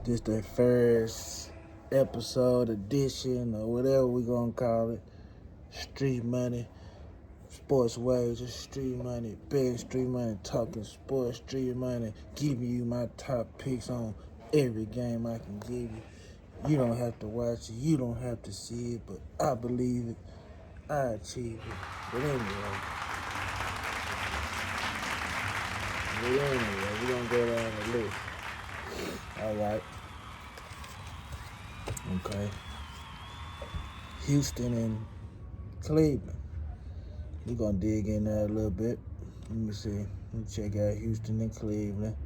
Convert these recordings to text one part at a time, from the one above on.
This the first episode, edition, or whatever we gonna call it. Street money, sports wages, street money, betting street money, talking sports, street money, giving you my top picks on every game I can give you. You don't have to watch it, you don't have to see it, but I believe it, I achieve it. But anyway, we're gonna go down the list. Alright. Okay. Houston and Cleveland. We're gonna dig in there a little bit. Let me see. Let me check out Houston and Cleveland.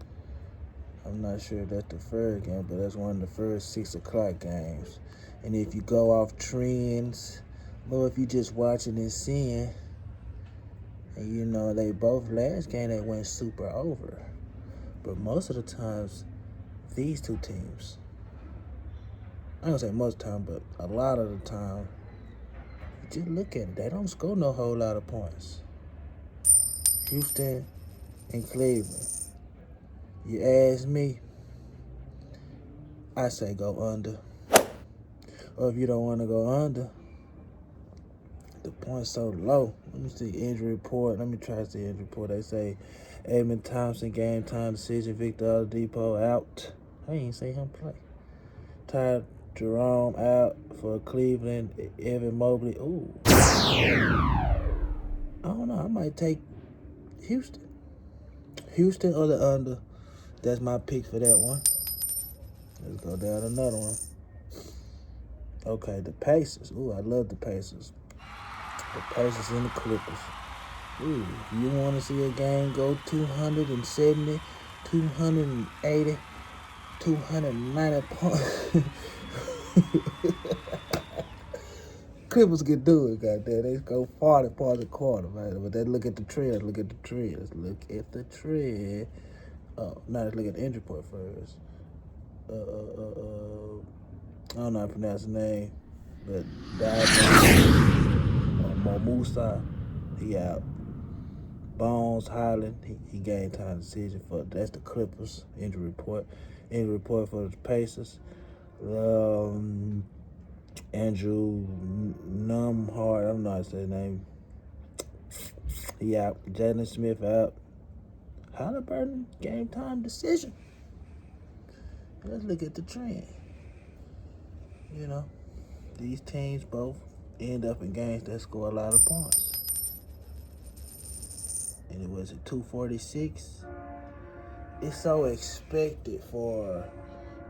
I'm not sure if that's the first game, but that's one of the first 6 o'clock games. And if you go off trends, or if you just watching and seeing, and you know they both last game they went super over. But most of the times, these two teams, I don't say most of the time, but a lot of the time, just look at it. They don't score no whole lot of points. Houston and Cleveland. You ask me, I say go under. Or if you don't want to go under, the point's so low. Let me see injury report. Let me try to see injury report. They say Amen Thompson, game time decision. Victor Oladipo out. I ain't see him play. Ty Jerome out for Cleveland. Evan Mobley. Ooh. I don't know. I might take Houston. Houston or the under. That's my pick for that one. Let's go down another one. Okay, the Pacers. Ooh, I love the Pacers. The Pacers and the Clippers. Ooh, if you want to see a game go 270, 280, 290 points, Clippers can do it, goddamn. They go 40 points a quarter, man. But then look at the trend. Look at the trend. Let's look at the trend. Oh, now let's look at the injury report first. I don't know how to pronounce his name, but Musa, he out. Bones Highland, he gained time decision for that's the Clippers injury report. Injury report for the Pacers. Andrew Numhart, I don't know how to say his name. He out. Jalen Smith out. Halliburton game time decision. Let's look at the trend. You know, these teams both end up in games that score a lot of points. And it was at 246. It's so expected for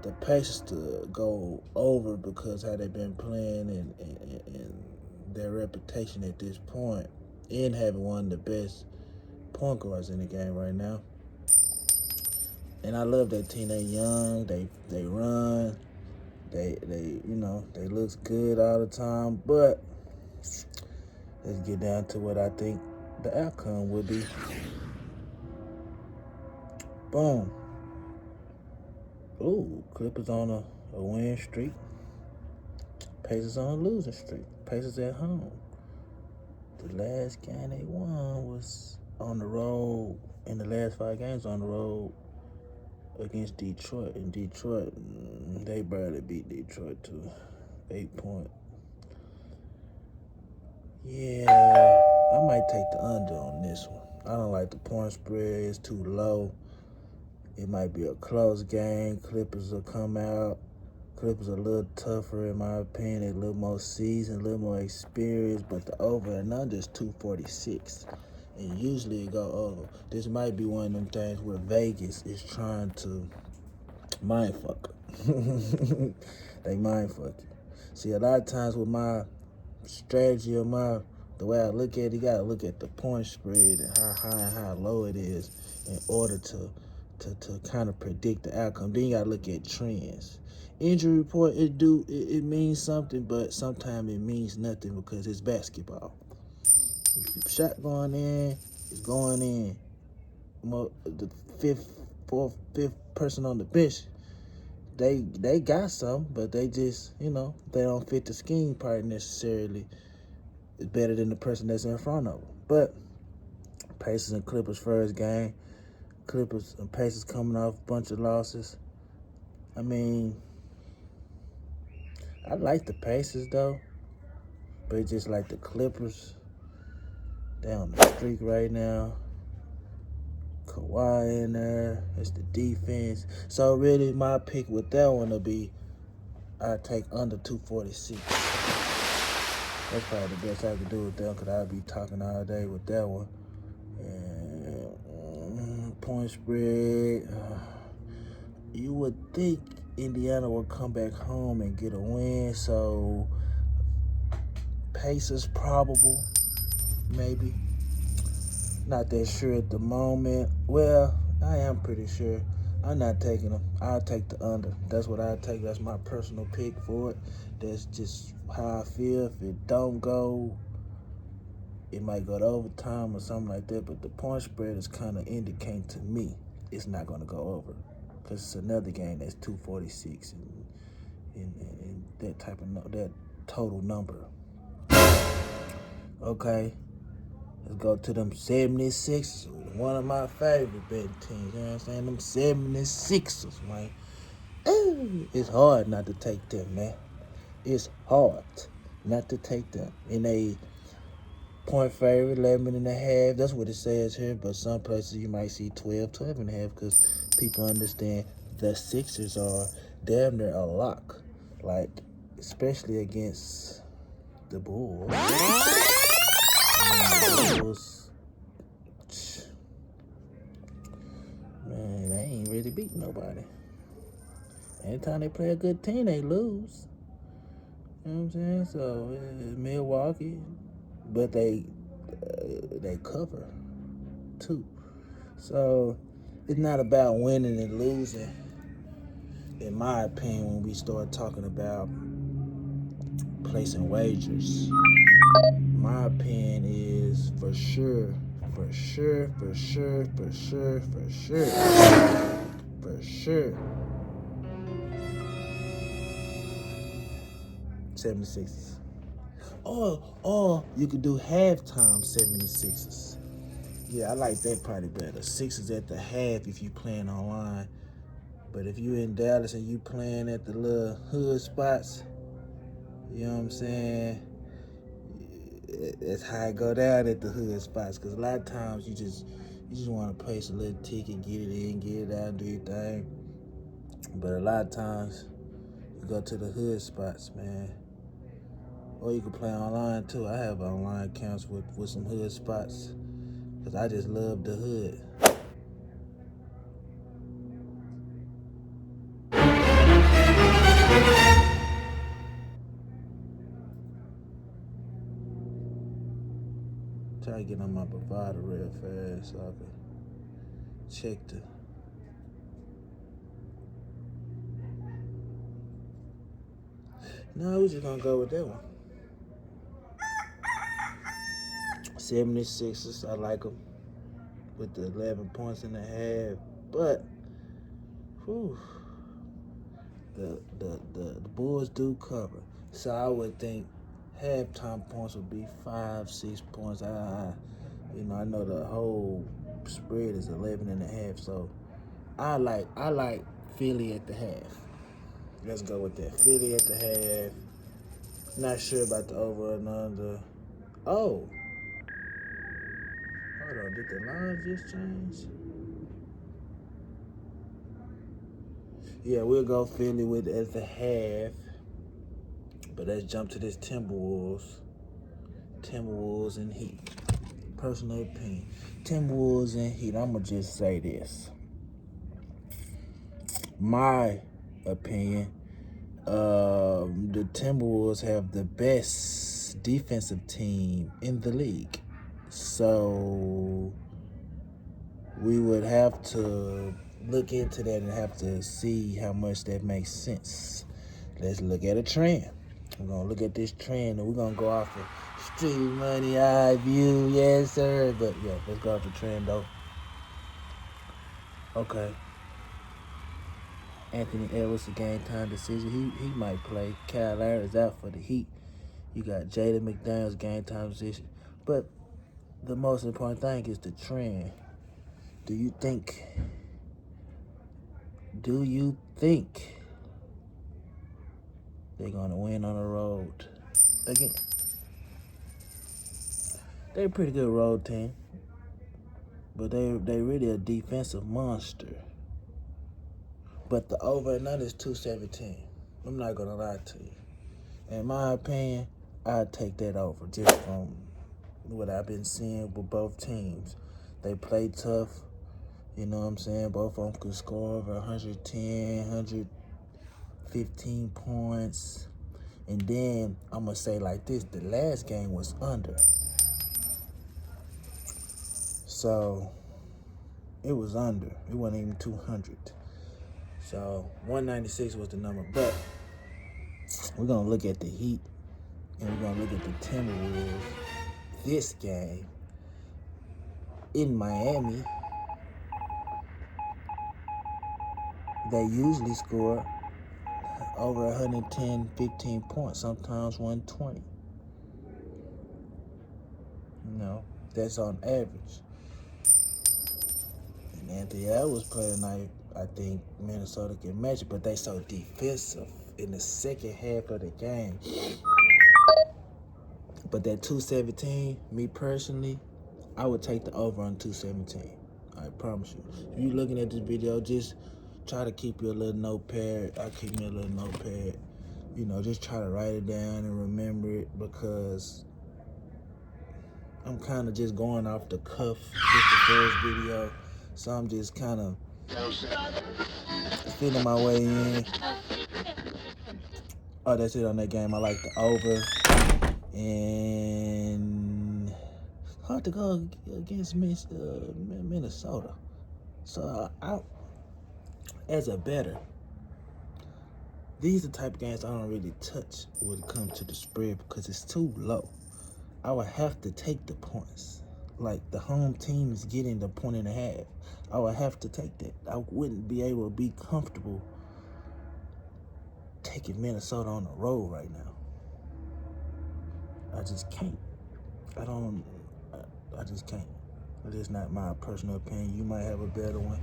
the Pacers to go over because how they've been playing and their reputation at this point, and having one of the best point guards in the game right now. And I love that team. They young, they run, they looks good all the time. But let's get down to what I think the outcome would be. Boom. Ooh, Clippers on a win streak. Pacers on a losing streak. Pacers at home. The last game they won was on the road. In the last 5 games on the road against Detroit. In Detroit, they barely beat Detroit to 8 points. Yeah, I might take the under on this one. I don't like the point spread. It's too low. It might be a close game. Clippers will come out. Clippers are a little tougher, in my opinion. They're a little more seasoned, a little more experienced. But the over and under is 246. And usually it go over. This might be one of them things where Vegas is trying to mind fuck. They mind fuck you. See, a lot of times with my strategy or the way I look at it, you gotta look at the point spread and how high and how low it is in order to kind of predict the outcome. Then you gotta look at trends. Injury report, it means something, but sometimes it means nothing because it's basketball. If shot going in, it's going in. The fourth, fifth person on the bench, they got some, but they just, they don't fit the scheme part necessarily. It's better than the person that's in front of them. But Pacers and Clippers first game. Clippers and Pacers coming off a bunch of losses. I mean, I like the Pacers though, but it's just like the Clippers. They on the streak right now. Kawhi in there. It's the defense. So really, my pick with that one will be I take under 246. That's probably the best I could do with them because I'll be talking all day with that one. And point spread. You would think Indiana will come back home and get a win, so Pacers probable, maybe. Not that sure at the moment. Well, I am pretty sure. I'm not taking them. I'll take the under. That's what I take. That's my personal pick for it. That's just how I feel. If it don't go, it might go to overtime or something like that. But the point spread is kind of indicating to me it's not going to go over. Because it's another game that's 246 and that type of that total number. Okay. Let's go to them 76ers. One of my favorite betting teams. You know what I'm saying? Them 76ers, man. Ooh, it's hard not to take them, man. It's hard not to take them. In a point favorite, 11 and a half. That's what it says here. But some places you might see 12 and a half because people understand the Sixers are damn near a lock. Like, especially against the Bulls. The Bulls, man, they ain't really beat nobody. Anytime they play a good team, they lose. You know what I'm saying? So, Milwaukee, but they cover, too. So, it's not about winning and losing, in my opinion, when we start talking about placing wagers. My opinion is for sure 76ers. Or you could do halftime 76ers. Yeah, I like that probably better. Sixers at the half if you playing online. But if you in Dallas and you playing at the little hood spots, you know what I'm saying? That's how it go down at the hood spots. Because a lot of times you just want to place a little ticket, get it in, get it out, do your thing. But a lot of times you go to the hood spots, man. Or you can play online too. I have online accounts with some hood spots because I just love the hood. Try to get on my provider real fast so I can check the. No, we're just gonna go with that one. 76ers, I like them with the 11 points and a half, but whew, the Bulls do cover. So I would think halftime points would be 5-6 points. I know the whole spread is 11 and a half, so I like Philly at the half. Let's go with that. Philly at the half. Not sure about the over and under. Oh. Hold on. Did the lines just change? Yeah, we'll go Philly with at the half. But let's jump to this Timberwolves. Timberwolves and Heat. Personal opinion. Timberwolves and Heat. I'm going to just say this. My opinion. The Timberwolves have the best defensive team in the league. So we would have to look into that and have to see how much that makes sense. Let's look at a trend. We're going to look at this trend and we're going to go off of street money eye view. Yes, sir. But yeah, let's go off the trend though. Okay. Anthony Edwards, a game time decision. He might play. Kyle Lowry's out for the Heat. You got Jaden McDaniels, game time decision. But the most important thing is the trend. Do you think they're going to win on the road. Again, they're a pretty good road team, but they really a defensive monster. But the over and under is 217. I'm not going to lie to you. In my opinion, I'd take that over just from what I've been seeing with both teams. They play tough. You know what I'm saying? Both of them could score over 110, 115 points. And then I'm going to say like this. The last game was under. So it was under. It wasn't even 200. So 196 was the number. But we're going to look at the Heat and we're going to look at the Timberwolves. This game in Miami, they usually score over 110, 15 points, sometimes 120. You know, that's on average. And Anthony Edwards played tonight. I think Minnesota can match it, but they so defensive in the second half of the game. But that 217, me personally, I would take the over on 217. I promise you. If you're looking at this video, just try to keep your little notepad. I keep me a little notepad. You know, just try to write it down and remember it, because I'm kind of just going off the cuff. This the first video, so I'm just kind of feeling my way in. Oh, that's it on that game. I like the over. And hard to go against Minnesota. So I, as a bettor, these are the type of games I don't really touch when it comes to the spread because it's too low. I would have to take the points. Like the home team is getting the 1.5. I would have to take that. I wouldn't be able to be comfortable taking Minnesota on the road right now. I just can't. I just can't. It is not my personal opinion. You might have a better one.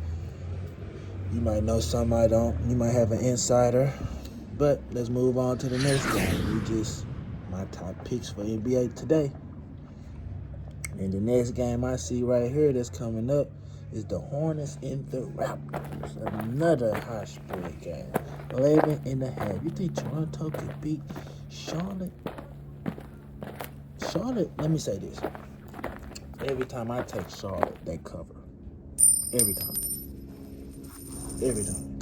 You might know some I don't. You might have an insider. But let's move on to the next game. My top picks for NBA today. And the next game I see right here that's coming up is the Hornets and the Raptors. Another high spread game. 11.5. You think Toronto could beat Charlotte? Charlotte, let me say this. Every time I take Charlotte, they cover. Every time. Every time.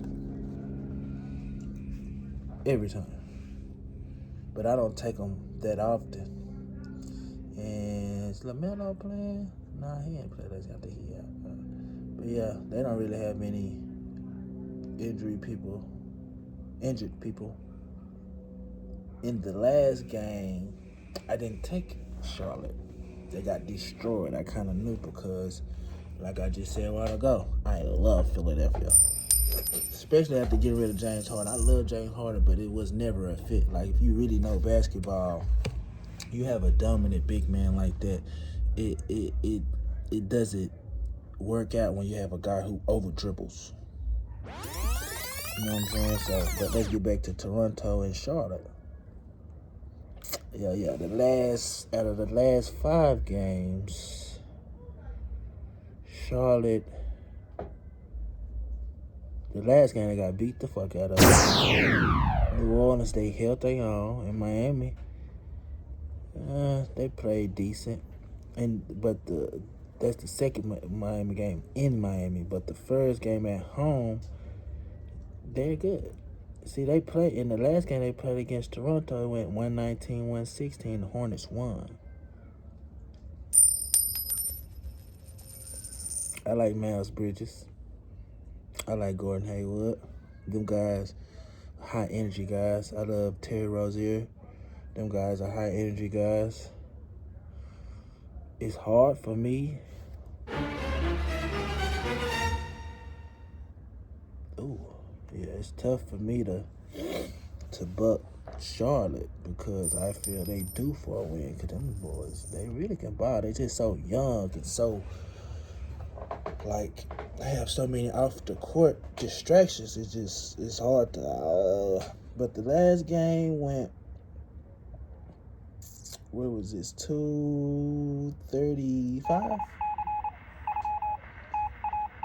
Every time. But I don't take them that often. And is LaMelo playing? Nah, he ain't playing. I think he out. But yeah, they don't really have many injured people. In the last game, I didn't take Charlotte. They got destroyed. I kind of knew because, like I just said a while ago, I love Philadelphia. Especially after getting rid of James Harden. I love James Harden, but it was never a fit. Like, if you really know basketball, you have a dominant big man like that. It doesn't work out when you have a guy who over dribbles. You know what I'm saying? So, but let's get back to Toronto and Charlotte. Yeah. Out of the last 5 games, Charlotte. The last game they got beat the fuck out of. New Orleans, they held their own. In Miami, they played decent, but that's the second Miami game in Miami. But the first game at home, they're good. See, they played in the last game they played against Toronto. It went 119-116. The Hornets won. I like Miles Bridges. I like Gordon Hayward. Them guys, high energy guys. I love Terry Rozier. Them guys are high energy guys. It's hard for me. It's tough for me to buck Charlotte because I feel they due for a win. Because them boys, they really can ball. They just so young and so, they have so many off the court distractions. It's hard to, But the last game went, what was this, 235?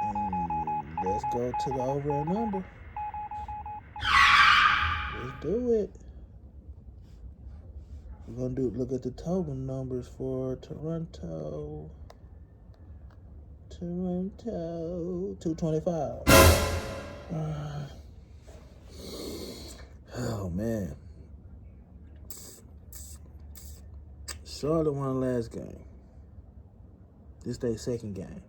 And let's go to the over and under. Let's do it. We're gonna look at the total numbers for Toronto. 225. Oh man. Charlotte won the last game. This their second game.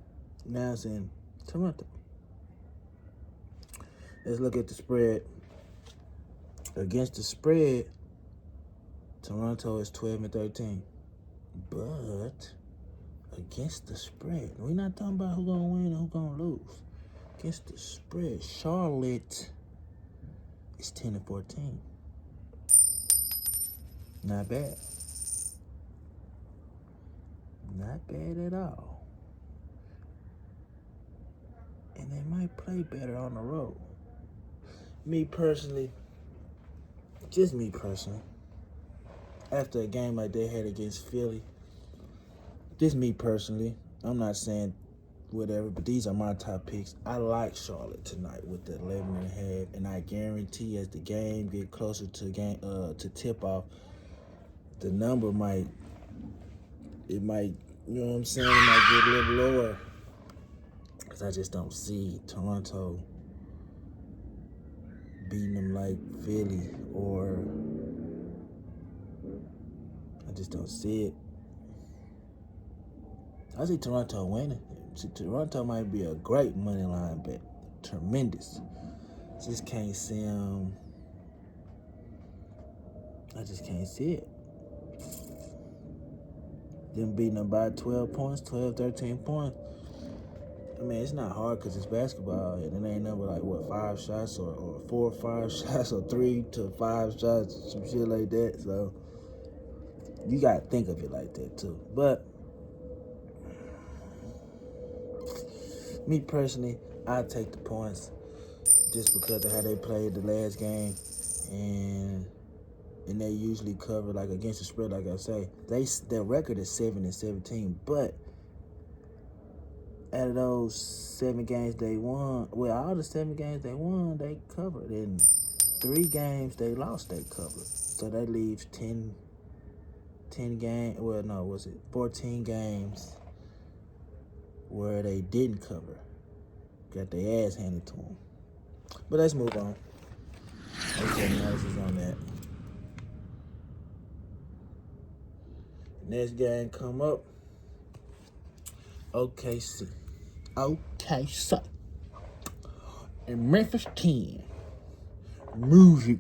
Now it's in Toronto. Let's look at the spread. Against the spread, Toronto is 12-13. But against the spread, we're not talking about who's gonna win and who's gonna lose. Against the spread, Charlotte is 10-14. Not bad. Not bad at all. And they might play better on the road. Me personally, after a game like they had against Philly, just me personally, I'm not saying whatever, but these are my top picks. I like Charlotte tonight with the 11.5, and I guarantee as the game get closer to tip off, the number might, you know what I'm saying, it might get a little lower. Because I just don't see Toronto beating them like Philly, or I just don't see it. I see Toronto winning. Toronto might be a great money line bet. Tremendous. Just can't see them. I just can't see it. Them beating them by 12 points, 12, 13 points. I mean, it's not hard because it's basketball, and it ain't number like, 5 shots or 4 or 5 shots or 3 to 5 shots, some shit like that. So you got to think of it like that too. But me personally, I take the points just because of how they played the last game, and they usually cover, like against the spread. Like I say, their record is 7-17, but out of those 7 games they won, all the 7 games they won, they covered. In 3 games they lost, they covered. So that leaves 10 games. 14 games where they didn't cover. Got their ass handed to them. But let's move on. Okay, analysis on that. Next game come up. OKC. And Memphis 10. Music.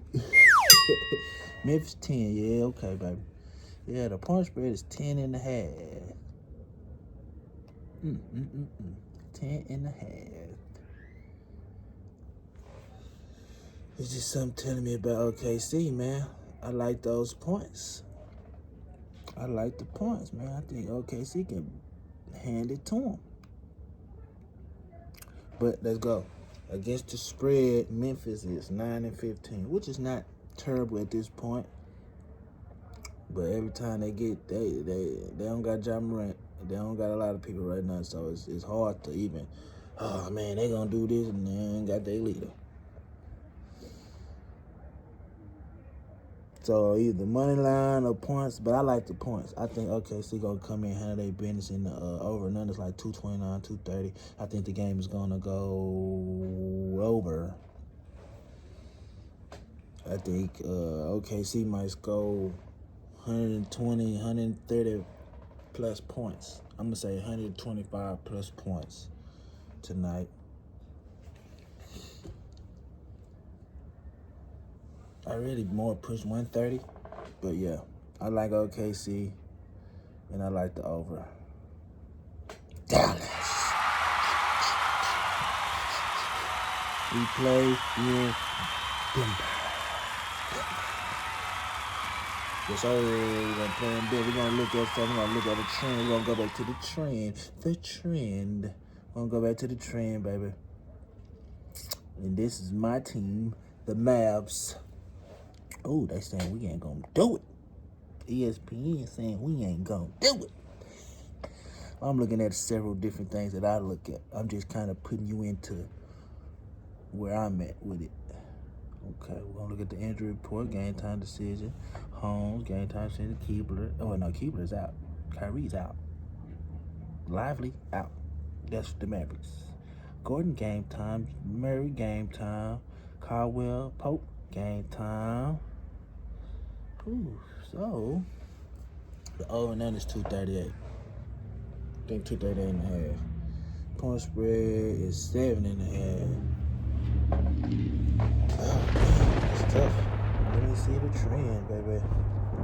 Memphis 10. Yeah, okay, baby. Yeah, the point spread is 10.5. 10.5. It's just something telling me about OKC, man. I like those points. I like the points, man. I think OKC can hand it to them. But let's go. Against the spread, Memphis is 9-15, which is not terrible at this point. But every time they don't got Ja Morant. They don't got a lot of people right now, so it's hard to even, oh man, they gonna do this and they ain't got their leader. So either money line or points, but I like the points. I think OKC gonna come in, handle their business in the over and under, like 229, 230. I think the game is gonna go over. I think OKC might go 120, 130 plus points. I'm gonna say 125 plus points tonight. I really more push 130, but yeah, I like OKC, and I like the over. Dallas. We play in Denver. Yes, sir. We're gonna play in Denver. We're gonna look at something. We're gonna look at the trend. We're gonna go back to the trend. The trend. We're gonna go back to the trend, baby. And this is my team, the Mavs. Oh, they saying we ain't gonna do it. ESPN saying we ain't gonna do it. I'm looking at several different things that I look at. I'm just kind of putting you into where I'm at with it. Okay, we're gonna look at the injury report, game time decision. Holmes, game time decision. Keebler. Oh no, Keebler's out. Kyrie's out. Lively out. That's the Mavericks. Gordon game time. Murray game time. Caldwell Pope game time. Ooh, so the over and under is 238. I think 238 and a half. Point spread is 7.5. Oh man, it's tough. Let me see the trend, baby.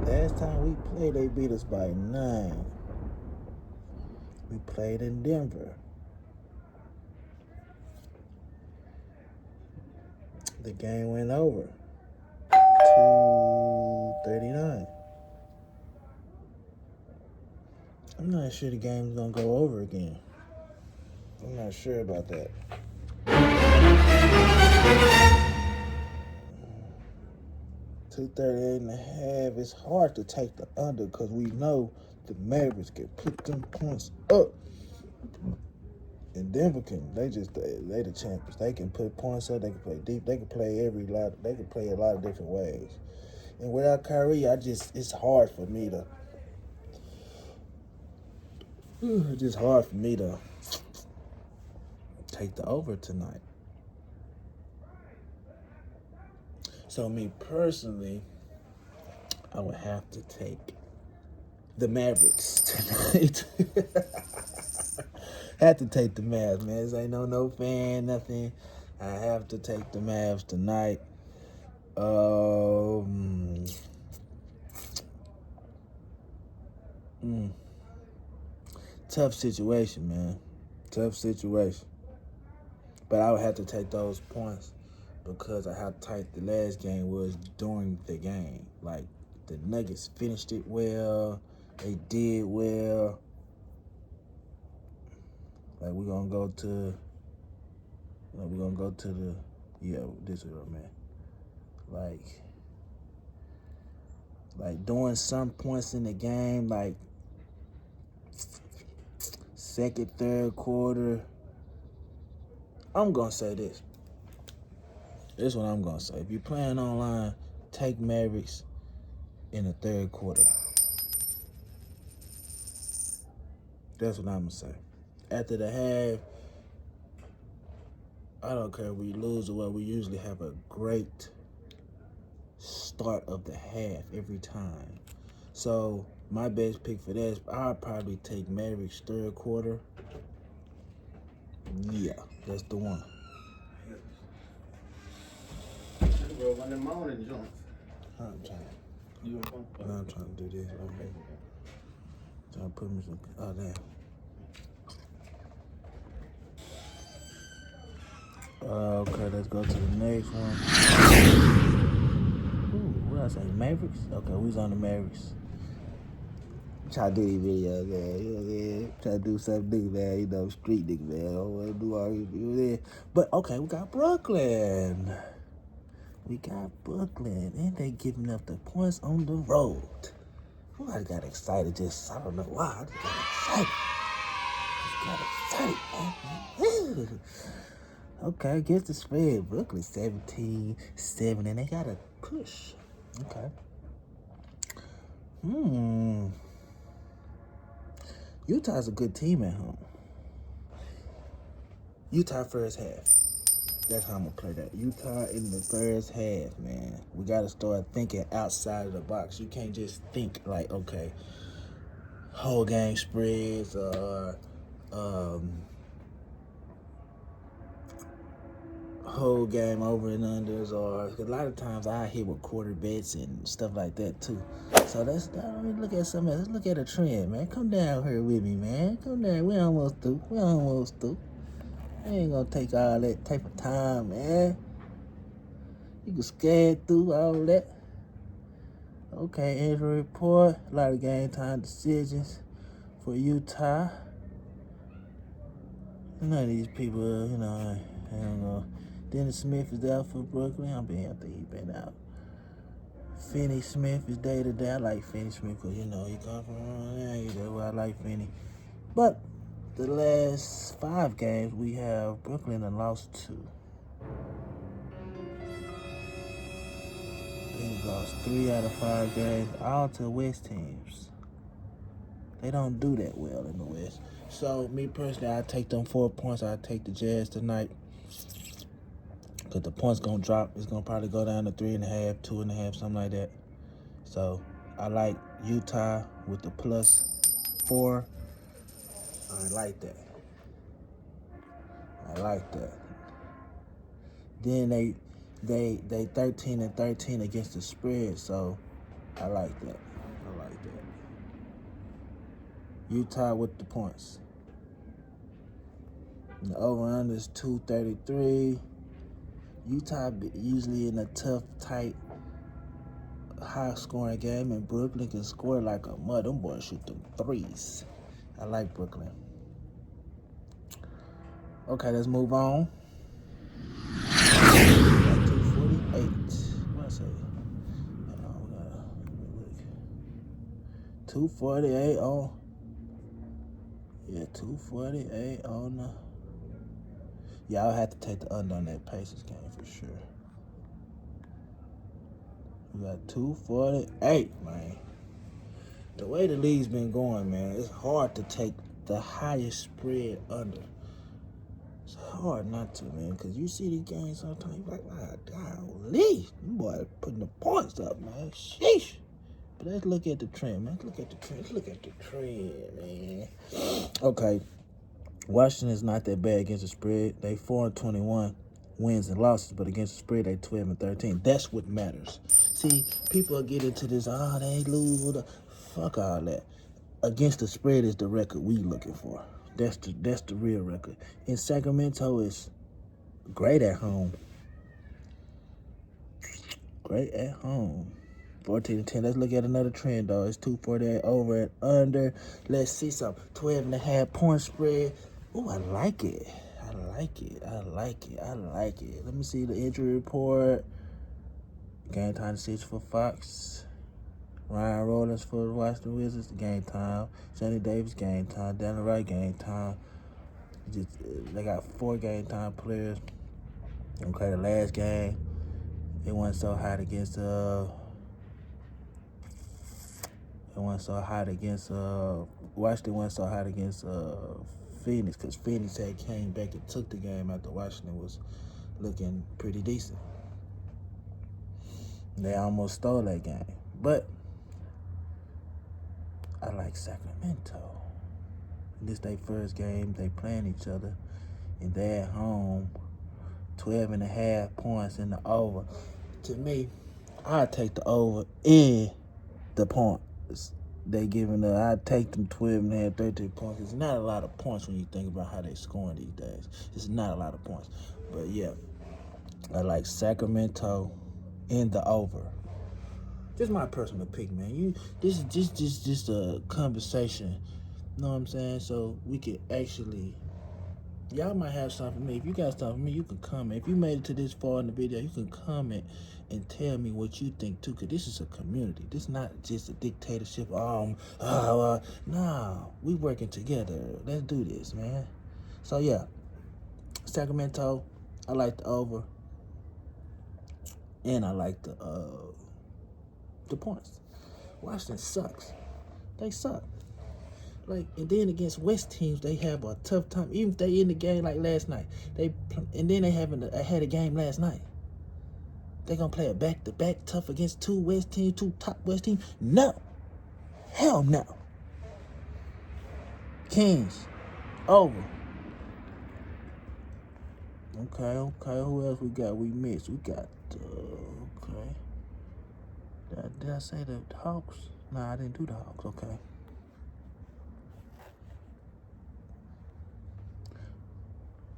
Last time we played, they beat us by 9. We played in Denver. The game went over. 239. I'm not sure the game's gonna go over again. I'm not sure about that. 238 and a half. It's hard to take the under because we know the Mavericks can put them points up. And Denver can, they the champions. They can put points up, they can play deep, they can play they can play a lot of different ways. And without Kyrie, it's hard for me to take the over tonight. So me personally, I would have to take the Mavericks tonight. Have to take the Mavs, man. This ain't no fan, nothing. I have to take the Mavs tonight. Tough situation, man. Tough situation. But I would have to take those points because of how tight the last game was during the game. Like, the Nuggets finished it well. They did well. Like, we're going to go to the, this is what, man. Like during some points in the game, like second, third quarter, I'm going to say this. This is what I'm going to say. If you're playing online, take Mavericks in the third quarter. That's what I'm going to say. After the half, I don't care if we lose or what, we usually have a great start of the half every time. So my best pick for this, I'll probably take Mavericks third quarter. Yeah, that's the one. One in the morning joints. I'm trying to do this. Okay. Trying to put me some. Oh damn. Okay, let's go to the next one. Ooh, what I say? Mavericks? Okay, we was on the Mavericks. Try to do these videos, man. You know what I mean? Try to do something new, man. You know, street nigga, man. I don't want to do all these videos. But okay, we got Brooklyn. And they giving up the points on the road. Ooh, I got excited. I don't know why. I just got excited. Man. Okay, I guess the spread. Brooklyn 17-7, and they got to push. Okay. Utah's a good team at home. Utah first half. That's how I'm going to play that. Utah in the first half, man. We got to start thinking outside of the box. You can't just think like, okay, whole game spreads or whole game over and unders, or a lot of times I hit with quarter bets and stuff like that too. So let me look at something else. Let's look at a trend, man. Come down here with me, man. Come down. We almost through. I ain't gonna take all that type of time, man. You can scan through all that. Okay, injury report. A lot of game time decisions for Utah. None of these people, I don't know. Dennis Smith is out for Brooklyn. I think he's been out Finney Smith is day to day. I like Finney Smith because, you know, he come from around there. That's why I like Finney. But the last 5 games, we have Brooklyn and lost 2. They lost 3 out of 5 games, all to West teams. They don't do that well in the West. So, me personally, I take them 4 points. I take the Jazz tonight. Because the points going to drop. It's going to probably go down to 3.5, 2.5, something like that. So, I like Utah with the +4. I like that. Then they 13-13 against the spread, so I like that. Utah with the points. And the over-under is 233. Utah usually in a tough, tight, high-scoring game, and Brooklyn can score like a mud. Them boys shoot them threes. I like Brooklyn. Okay, let's move on. 248. What I say? 248 on. Yeah, 248 on the. Yeah, I'll have to take the under on that Pacers game for sure. We got 248, man. The way the league's been going, man, it's hard to take the highest spread under. It's hard not to, man, because you see these games sometimes, you're like, golly, them boys putting the points up, man. Sheesh. But let's look at the trend, man. Let's look at the trend, man. Okay. Washington is not that bad against the spread. They 4-21 wins and losses, but against the spread, they 12-13. That's what matters. See, people get into this, they lose. Fuck all that. Against the spread is the record we looking for. That's the real record. And Sacramento is great at home. 14-10. Let's look at another trend, though. It's 248 over and under. Let's see some 12.5 point spread. Oh, I like it. Let me see the injury report. Game time decision for Fox. Ryan Rollins for the Washington Wizards, game time. Johnny Davis, game time. Daniel Wright, game time. They got 4 game time players. Okay, the last game, it wasn't so hot against Washington wasn't so hot against Phoenix, because Phoenix had came back and took the game after Washington was looking pretty decent. They almost stole that game. But I like Sacramento. This their first game. They playing each other, and they're at home. 12.5 points in the over. To me, I take the over in the points. They giving I take them 12.5, 13 points. It's not a lot of points when you think about how they scoring these days. It's not a lot of points. But yeah, I like Sacramento in the over. Just my personal pick, man. This is just a conversation. You know what I'm saying? So we can actually, y'all might have something for me. If you got something for me, you can comment. If you made it to this far in the video, you can comment and tell me what you think too. Cause this is a community. This is not just a dictatorship. No, we working together. Let's do this, man. So yeah, Sacramento, I like the over, and I like the points. Washington sucks. They suck. And then against West teams, they have a tough time. Even if they in the game like last night, and then they had a game last night. They gonna play a back-to-back tough against 2 West teams, 2 top West teams? No, hell no. Kings over. Okay. Who else we got? We missed. We got okay. Did I say the Hawks? No, I didn't do the Hawks. Okay.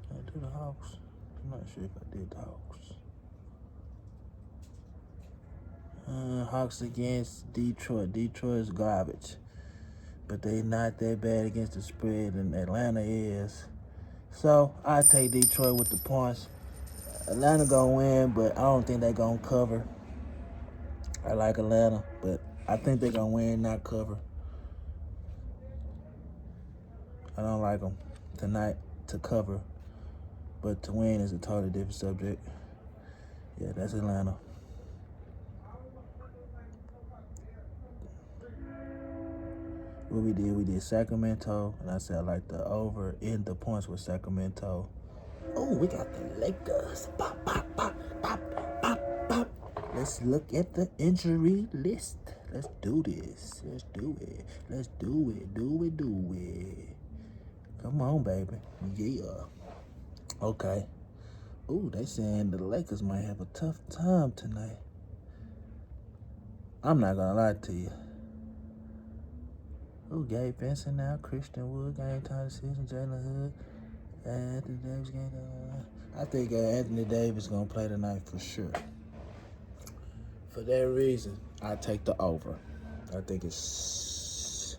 Did I do the Hawks? I'm not sure if I did the Hawks. Hawks against Detroit. Detroit is garbage. But they not that bad against the spread, and Atlanta is. So, I take Detroit with the points. Atlanta gonna win, but I don't think they gonna cover. I like Atlanta, but I think they're going to win, not cover. I don't like them tonight to cover, but to win is a totally different subject. Yeah, that's Atlanta. What we did Sacramento, and I said I like the over in the points with Sacramento. Oh, we got the Lakers. Pop, pop, pop, pop, pop, pop. Let's look at the injury list. Let's do this. Let's do it. Let's do it. Do it. Come on, baby. Yeah. Okay. Ooh, they saying the Lakers might have a tough time tonight. I'm not gonna lie to you. Ooh, Gabe Benson now, Christian Wood, game time decision, Jalen Hood, Anthony Davis game time. I think Anthony Davis gonna play tonight for sure. For that reason, I take the over. I think it's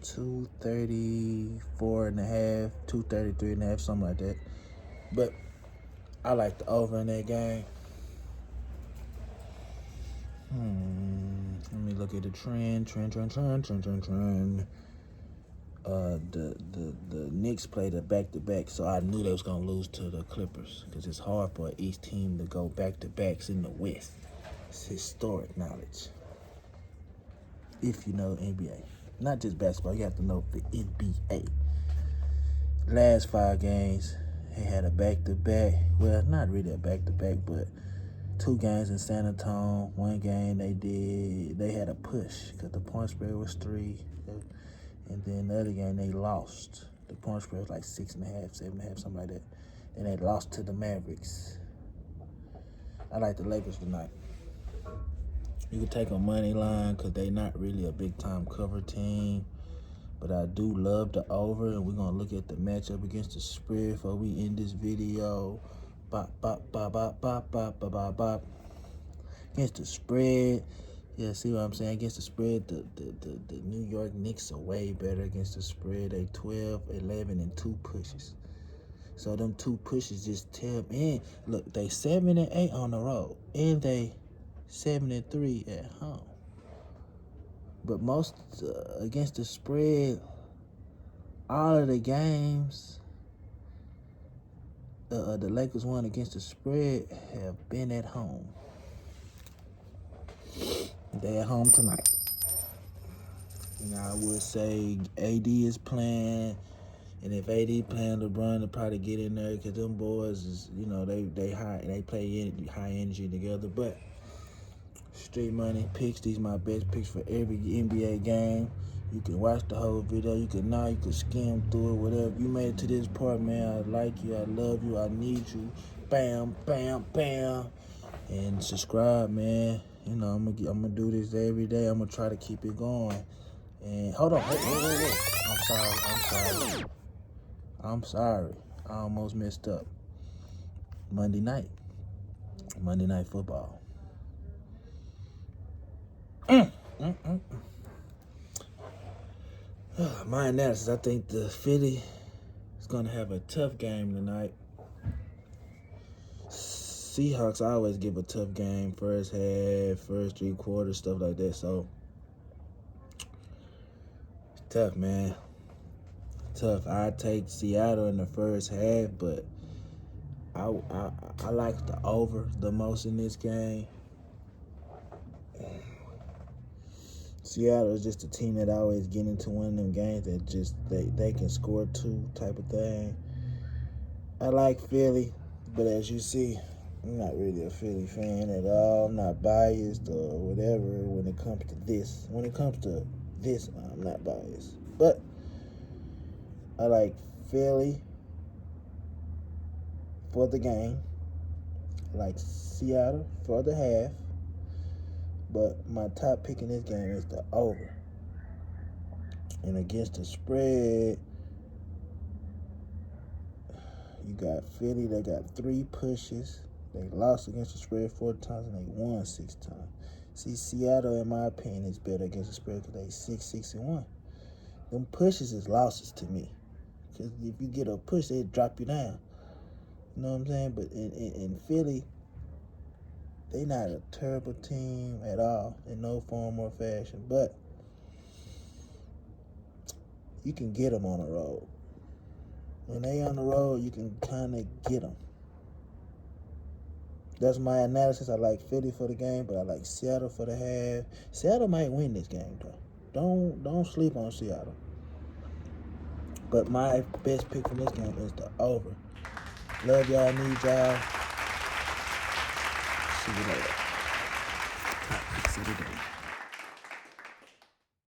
234 and a half, 233 and a half, something like that. But I like the over in that game. Let me look at the trend. The Knicks played a back-to-back, so I knew they was gonna lose to the Clippers because it's hard for each team to go back-to-backs in the West. It's historic knowledge. If you know NBA, not just basketball, you have to know the NBA. Last 5 games, they had a back-to-back. Well, not really a back-to-back, but 2 games in San Antonio. 1 game they had a push because the point spread was 3. And then the other game they lost. The point spread was like 6.5, 7.5, something like that. And they lost to the Mavericks. I like the Lakers tonight. You can take a money line because they not really a big-time cover team. But I do love the over, and we're going to look at the matchup against the spread before we end this video. Bop, bop, bop, bop, bop, bop, bop, bop, bop. Against the spread, yeah, see what I'm saying? Against the spread, the New York Knicks are way better against the spread. They 12, 11, and 2 pushes. So them 2 pushes just tell me, look, they 7-8 on the road, and they 7-3 at home. But most against the spread, all of the games the Lakers won against the spread have been at home. They at home tonight. I would say AD is playing, and if AD playing, LeBron will probably get in there because them boys is, they play high energy together. But Street Money picks, these my best picks for every NBA game. You can watch the whole video. You can skim through it, whatever. You made it to this part, man. I like you. I love you. I need you. Bam, bam, bam. And subscribe, man. I'm gonna do this every day. I'm gonna try to keep it going. And hold on, wait. I'm sorry. I almost messed up. Monday night football. My analysis, I think the Philly is gonna have a tough game tonight. Seahawks, I always give a tough game, first half, first 3 quarters, stuff like that. So tough, man. Tough. I take Seattle in the first half, but I like the over the most in this game. Seattle is just a team that always get into one of them games that just they can score 2 type of thing. I like Philly, but as you see, I'm not really a Philly fan at all. I'm not biased or whatever when it comes to this. When it comes to this, I'm not biased. But I like Philly for the game. I like Seattle for the half. But my top pick in this game is the over. And against the spread, you got Philly. They got 3 pushes. They lost against the spread 4 times and they won 6 times. See, Seattle, in my opinion, is better against the spread because they 6-1. Them pushes is losses to me. Because if you get a push, they drop you down. You know what I'm saying? But in Philly, they not a terrible team at all in no form or fashion, but you can get them on the road. When they on the road, you can kind of get them. That's my analysis. I like Philly for the game, but I like Seattle for the half. Seattle might win this game, though. Don't sleep on Seattle. But my best pick for this game is the over. Love y'all. Need y'all. See you later. See you later.